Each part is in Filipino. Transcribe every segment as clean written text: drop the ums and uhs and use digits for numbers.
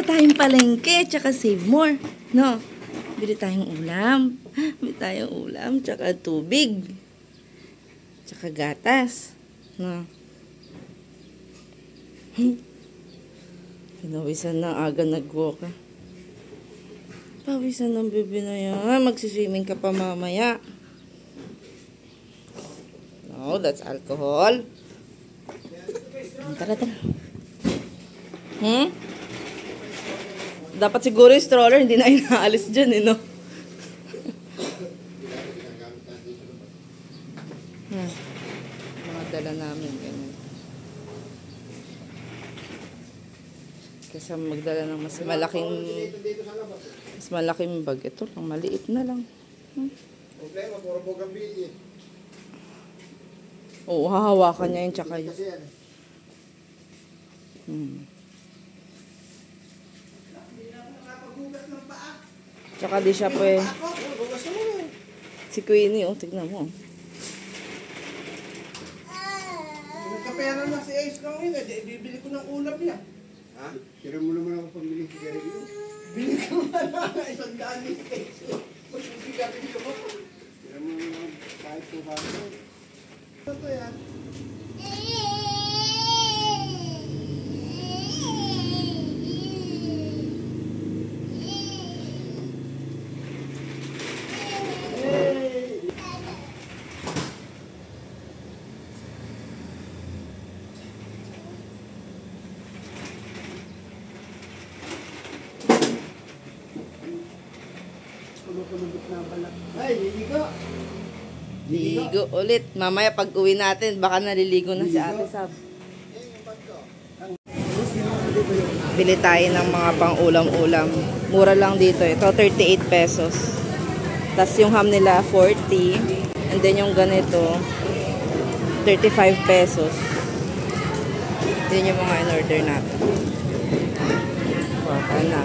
tayong palengke, tsaka save more. No? Bili tayong ulam. Bili tayong ulam, tsaka tubig. Tsaka gatas. No? Pinawisan na aga nag-walk. Pawisan ng bebe na yan. Magsiswimming ka pa mamaya. No, that's alcohol. Tara. Dapat siguro yung stroller, hindi na inaalis dyan, eh, no? Mga dala namin, ganyan. Kasi magdala ng mas malaking bag. Ito lang, maliit na lang. Problema, puro bougainvillea. Oo, hahawakan niya yun, tsaka yun. Tsaka di siya si Queenie, oh, tignan mo. Nagkapera na si Ace lang yun, bibili ko ng ulam niya. Ha? Tira mo naman ako pambili si Gary yun. Bili ko na isang daan ni Ace. Magbibigay ko mo. Tira mo naman kahit 200. Ito yan. Ay, Ligo ulit. Mamaya pag uwi natin, baka naliligo na si Ate Sab. Bili tayo ng mga pang ulam-ulam. Mura lang dito. Ito, 38 pesos. Tapos yung ham nila, 40. And then yung ganito, 35 pesos. Yun yung mga in-order natin. Waka na.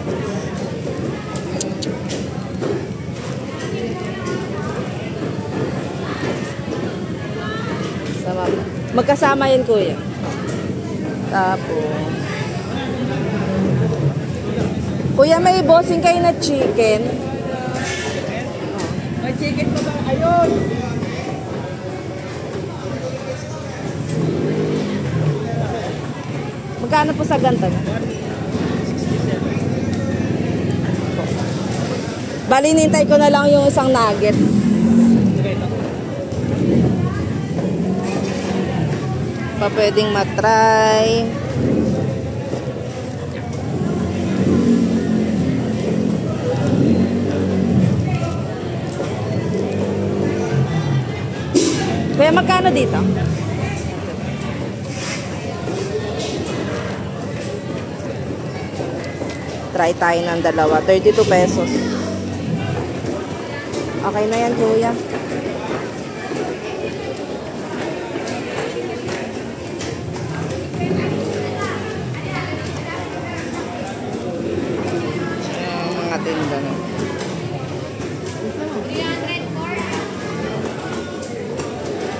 Magkasama yan, kuya. Tapos kuya, may bossing kayo na chicken. may chicken pa ba? Ayun! Magkano po sa gantan? 67. Bali, nintay ko na lang yung isang nugget. Pa pwedeng matry. Kaya magkano dito? Try tayo ng dalawa. 32 pesos. Okay na yan, kuya. Tinda na.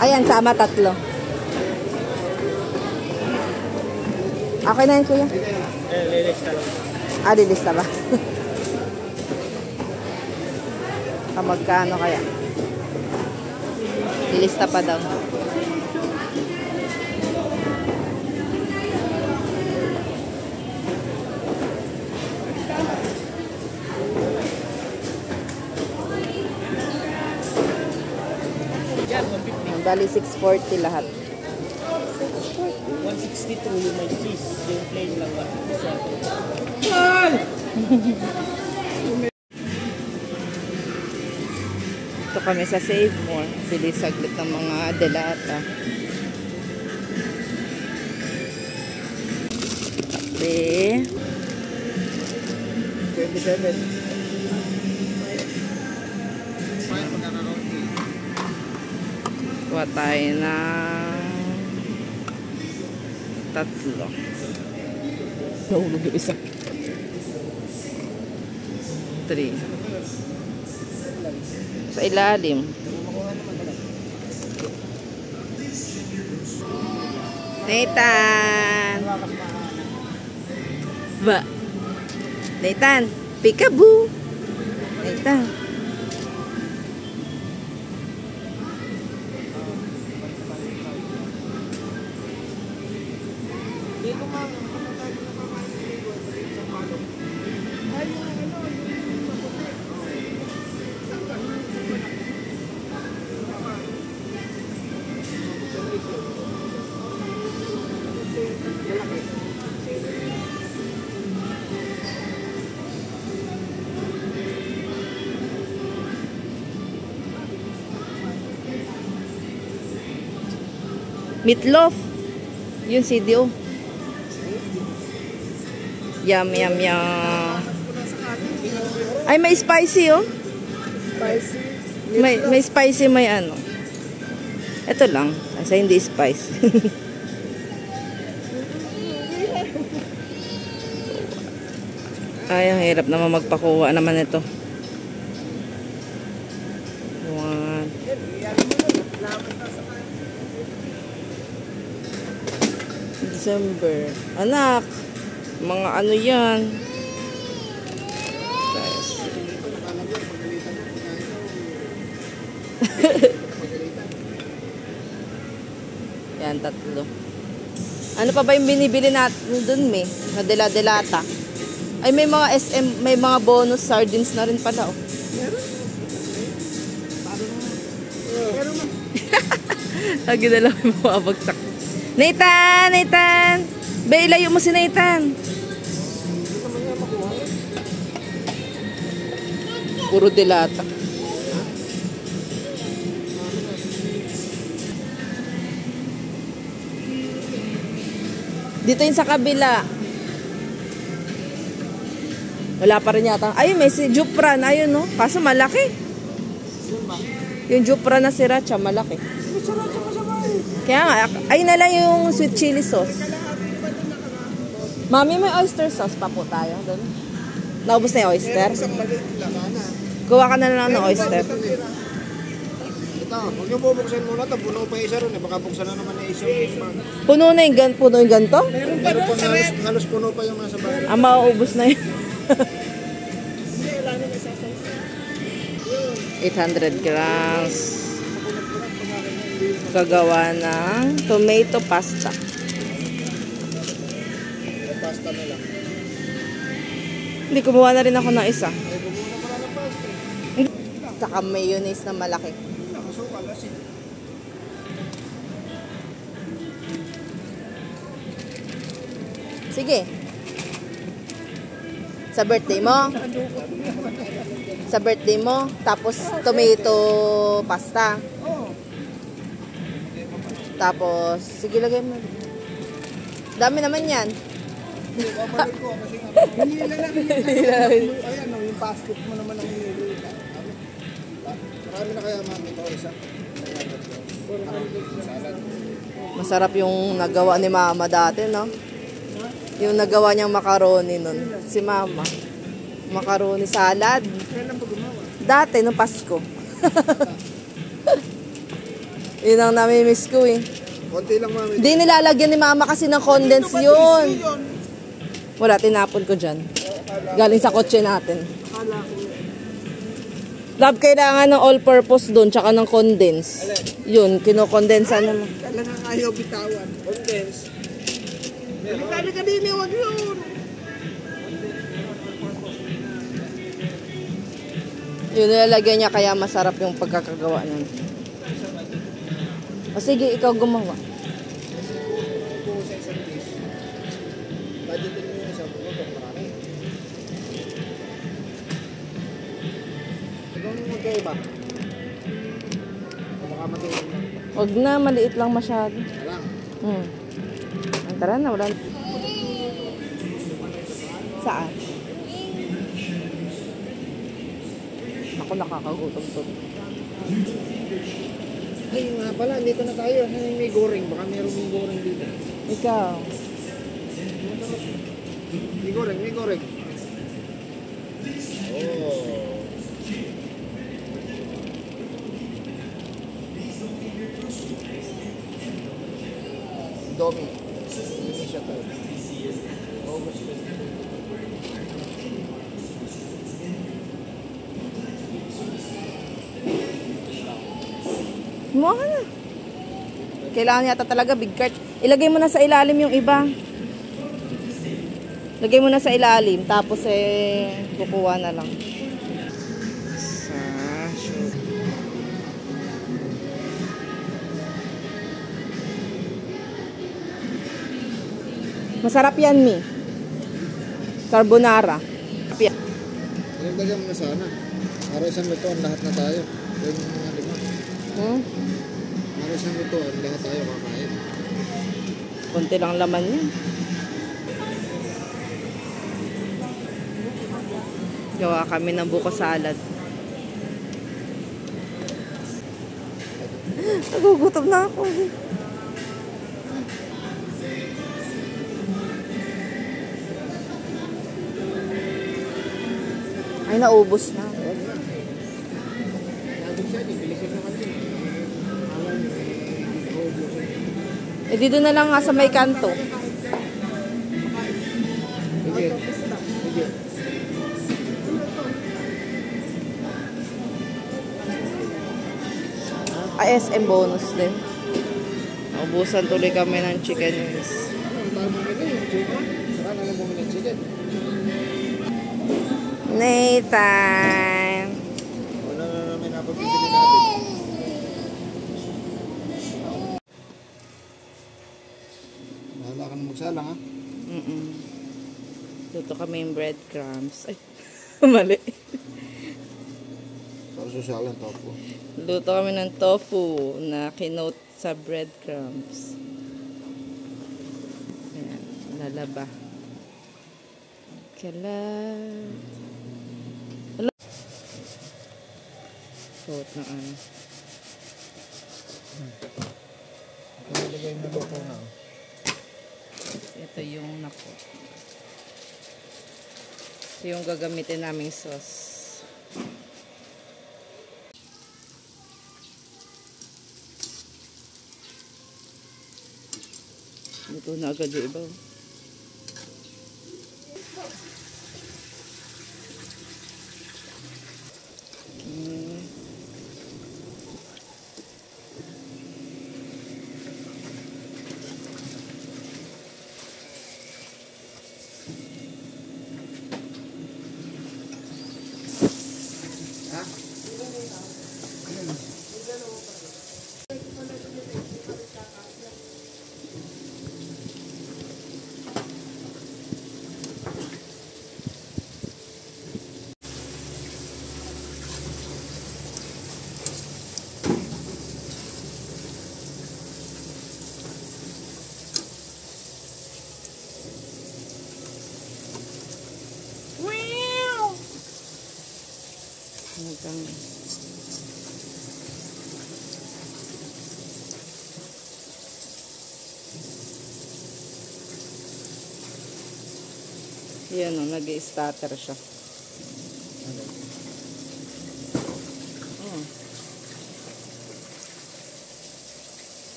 Ayan, sama tatlo. Okay na yan, kuya? Lilista lang. Lilista ba? Magkano kaya? Lilista pa daw. Bali 640 lahat. 162 yung may cheese. Yung plain lang 157. Ito kami sa Save More. Bili saglit ng mga delata. Okay. 27. Kuha tayo ng tatlo. Nahulog yung isa. 3. Sa ilalim. Nathan! Ba? Nathan, peekaboo. Nathan. Dito ma'am, ano tayo na pamasin ko sa palong. Ay, yung ano, yung maputi. Meatloaf. Yun CDO. Yum, yum, yum. Ay, may spicy, oh. Spicy. May spicy, may ano. Ito lang. Kasi hindi spicy. Ay, ang hirap naman magpakuha naman ito. One. December. Anak, mga ano yan? Yan, tatlo. Ano pa ba yung binibili natin dun, me? Na dela-delata. Ay, may mga SM, may mga bonus sardines na rin pala, oh. Lagi na lang yung mga bagsak. Nathan! Nathan! Be, ilayo mo si Nathan. Puro delata. Dito yun sa kabila. Wala pa rin yata. Ayun, may si Jupran. Ayun, no? Kaso malaki. Yung Jupran na sriracha, malaki. Kaya nga, ayun na lang yung sweet chili sauce. Mami, may oyster sauce pa po tayo doon. Naubos na yung oyster? Kuha ka na lang ng oyster. Ito, huwag niyo bubuksan muna ito. Puno pa isa ron. Baka buksan na naman na isa. Puno na yung ganito? Meron pa halos puno pa yung nasa bahay. Ah, mauubos na yun. 800 grams. Kagawa ng tomato pasta. Pasta na lang. Hindi, kumuha na rin ako ng isa. Ay, bumuna pala ng pasta. Saka mayonnaise na malaki. Nakasukal na siya. Sige. Sa birthday mo. Sa birthday mo. Tapos tomato pasta. Tapos, sige lagay mo. Dami naman yan. Babalik ko kasi hinila lang. Ayan, yung passport mo naman ang hinila. Marami na kaya mami ito isa. Masarap yung nagawa ni Mama dati, no? Yung nagawa niyang macaroni nun. Si Mama. Macaroni salad. Kailan pa gumawa? Dati, nung Pasko. Yun ang nami-miss ko, eh. Konti lang mami. Hindi nilalagyan ni Mama kasi ng condense yun. Wala, tinapon ko dyan. Galing sa kotse natin. Akala ko. Love, kailangan ng all-purpose doon, tsaka ng condense. Yun, kinokondensa naman. Kailangan ayaw bitawan. Condense. Kailangan ka din, huwag yun. Yun, nilalagyan niya kaya masarap yung pagkakagawa nun. O sige, ikaw gumawa. Kung sa isang dish, budgetin mo yung isang buto, marami. Siguro mo magkaiba. O baka matulog na. Huwag na, maliit lang masyado. Alang. Tara na, wala. Saan? Ako nakakagutom to. Ay, nga pala, dito na tayo. May goreng. Baka meron may goreng dito. Ikaw. May goreng, may goreng. Oh. Domi. Hindi siya to. August 20. Kumuha ka na. Kailangan yata talaga big cart. Ilagay mo na sa ilalim yung iba. Lagay mo na sa ilalim. Tapos kukuha na lang. Masarap yan, Mi. Carbonara. Ilagay mo na sana. Para isang lutuan, lahat na tayo. Yung mga lima. Para isang lutuan, lahat tayo kakain. Konti lang laman yan. Gawa kami ng buko salad. Nagugutom na ako. Ay, naubos na. Eh, dito na lang nga sa may kanto. SM bonus din. Naubusan tuloy kami ng chicken wings. Nathan! Wala na namin napapibili natin. Bahala ka na magsalang, ha? Luto kami yung breadcrumbs. Ay, mali. Para sosyalan, tofu. Luto kami ng tofu na kinote sa breadcrumbs. Ayan, lalaba. Kalat. Suot ng ano. Nalagay na luto na. Ito yung nako. Ito yung gagamitin naming sauce. Ito na agad yung iba. Yan o, nag-i-starter siya. Oh.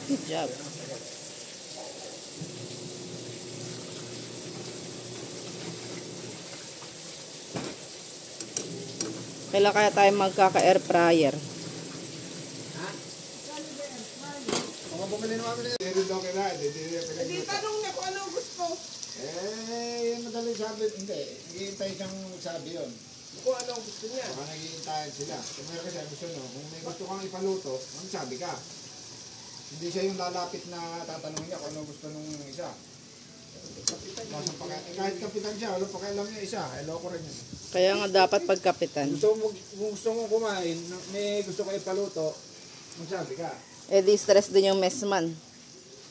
Good job. Kailan kaya tayo magkaka-air fryer? Bumili naman nila. Hindi daw kailangan. Hindi, tanong niya kung ano gusto. Yung madali sabi, hindi. Naghihintay siyang sabi yun. Kung ano gusto niya. Baka naghihintayan sila. Kung may kasi gusto nyo, kung may gusto kang ipaluto, magsabi ka. Hindi siya yung lalapit na tatanungin niya kung ano gusto nung isa. Kahit kapitan siya, wala pa kailam niya isa. Loko rin yun. Kaya nga dapat pagkapitan. Kung gusto mo kumain, may gusto ka ipaluto, magsabi ka. Eh di stress din yung messman.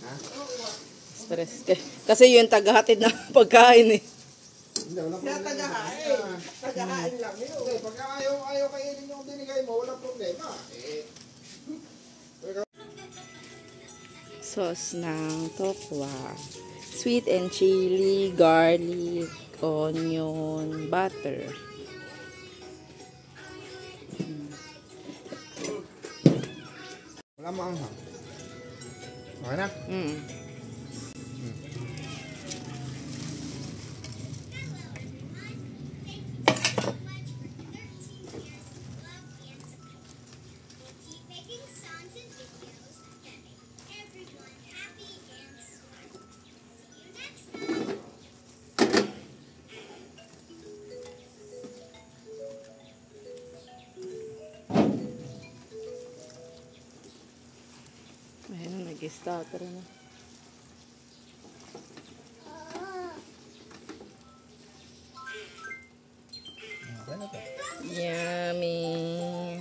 Ha? Stress. Kasi yun tagahatid na pagkain eh. Hindi, wala Siya problema. tagahain lang yun. Hindi, pagka ayaw kainin yung binigay mo, wala problema. Sauce ng tokwa. Sweet and chili, garlic, onion, butter. Wala maanghang. Okay na? Ayun, nag-starter na. Yummy!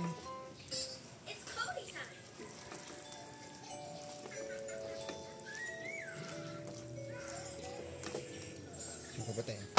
Suka ba tayo?